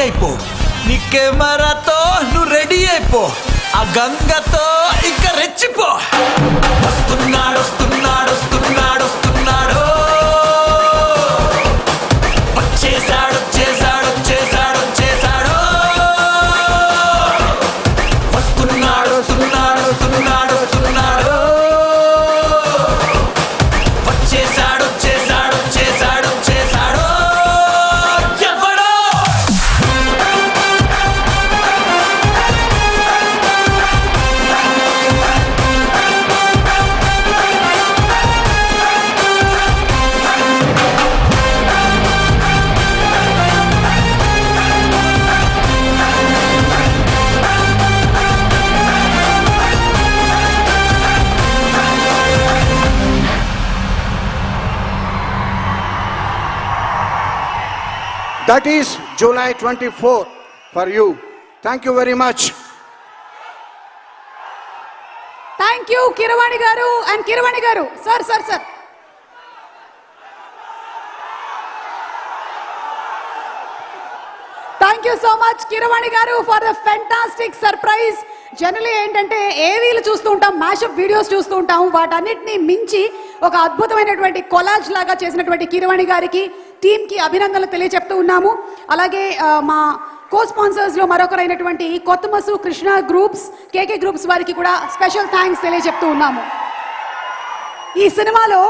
అయిపో, నీ కెమెరాతో నువ్వు రెడీ అయిపో, ఆ గంగతో ఇంకా రెచ్చిపో. వస్తున్నాడు వస్తున్నాడు వస్తున్నాడు వస్తున్నాడు, వచ్చేసాడు వచ్చేసాడు వచ్చేసాడు వచ్చేసాడు, వస్తున్నాడు వస్తున్నాడు వస్తున్నాడు వస్తున్నాడు, వచ్చేసాడు వచ్చేసాడు వచ్చేసాడు వచ్చేసాడు. ఎవడో That is July 24 for you. Thank you very much. Thank you Keeravani గారు అండ్ కిరవాణి గారు. Sir sir sir thank you so much Keeravani గారు for the fantastic surprise. Generally ఏంటంటే ఏవీలు చూస్తూ ఉంటాం, మ్యాషప్ వీడియోస్ చూస్తూ ఉంటాం, వాటన్నిటిని మించి ఒక అద్భుతమైనటువంటి కొలాజ్ లాగా చేసినటువంటి కిరవాణి గారికి టీంకి అభినందనలు తెలియజెప్తూ ఉన్నాము. అలాగే మా కో స్పాన్సర్స్లో మరొకరైనటువంటి కొత్తమసు కృష్ణ గ్రూప్స్, కేకే గ్రూప్స్ వారికి కూడా స్పెషల్ థ్యాంక్స్ తెలియజెప్తూ ఉన్నాము. ఈ సినిమాలో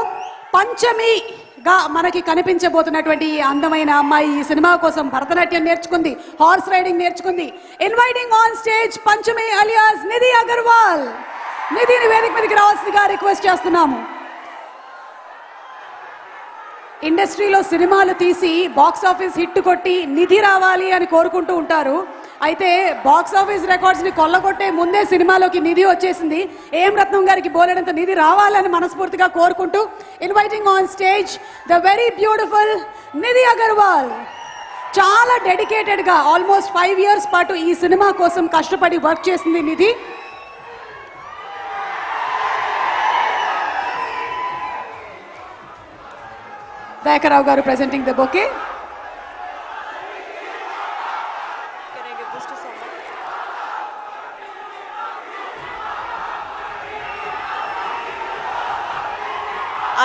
పంచమిగా మనకి కనిపించబోతున్నటువంటి ఈ అందమైన అమ్మాయి ఈ సినిమా కోసం భరతనాట్యం నేర్చుకుంది, హార్స్ రైడింగ్ నేర్చుకుంది. Inviting on stage Panchami alias Nidhi Agarwal. నిధిని వేదిక మీదకి రావాల్సిందిగా రిక్వెస్ట్ చేస్తున్నాము. ఇండస్ట్రీలో సినిమాలు తీసి బాక్స్ ఆఫీస్ హిట్ కొట్టి నిధి రావాలి అని కోరుకుంటూ ఉంటారు. అయితే బాక్స్ ఆఫీస్ రికార్డ్స్ని కొల్లగొట్టే ముందే సినిమాలోకి నిధి వచ్చేసింది. ఏం రత్నం గారికి బోలెడంత నిధి రావాలని మనస్ఫూర్తిగా కోరుకుంటూ inviting on stage the very beautiful Nidhi Agarwal. చాలా డెడికేటెడ్గా ఆల్మోస్ట్ 5 years పాటు ఈ సినిమా కోసం కష్టపడి వర్క్ చేసింది నిధి. దయాకరావు గారు presenting the bouquet.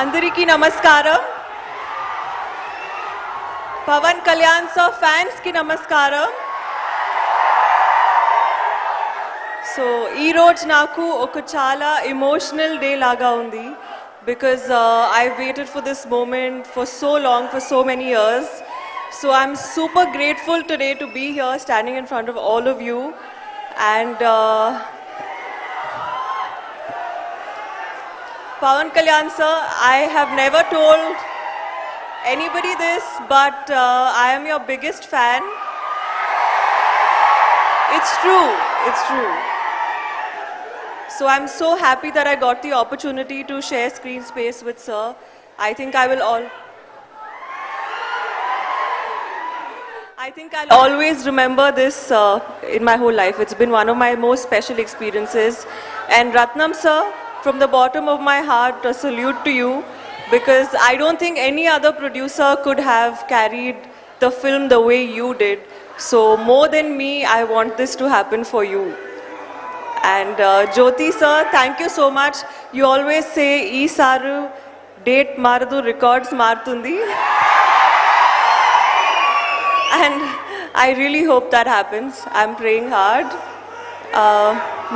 అందరికీ నమస్కారం. పవన్ కళ్యాణ్ సార్ ఫ్యాన్స్ కి నమస్కారం. సో ఈ రోజు నాకు ఒక చాలా ఎమోషనల్ డే లాగా ఉంది. Because I've waited for this moment for so long, for so many years. So I'm super grateful today to be here standing in front of all of you. And Pawan Kalyan sir, I have never told anybody this, but I am your biggest fan. It's true, it's true. So I'm so happy that I got the opportunity to share screen space with sir. I think I'll always remember this in my whole life. It's been one of my most special experiences. And Ratnam sir, from the bottom of my heart, a salute to you, because I don't think any other producer could have carried the film the way you did. So more than me, I want this to happen for you. And Jyoti sir, thank you so much. You always say, "Ee saru date maradu, records martundi." And I really hope that happens. I'm praying hard.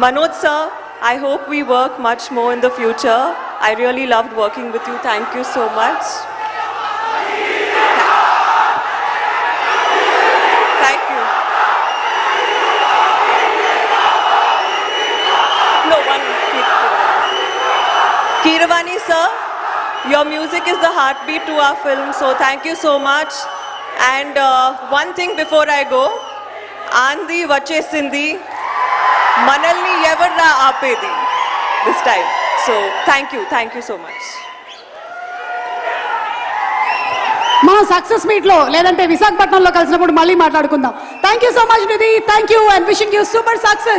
Manoj sir, I hope we work much more in the future. I really loved working with you. Thank you so much. Thank you. No, one. Kiravani sir, your music is the heartbeat to our film, so thank you so much. And one thing before I go, Andi vachesindi, manalni evarra aapedi this time. So thank you so much. మా success meet లో లేదంటే విశాఖపట్నంలో కలిసినప్పుడు మళ్ళీ మాట్లాడుకుందాం. Thank you so much Nidhi. Thank you and wishing you super success.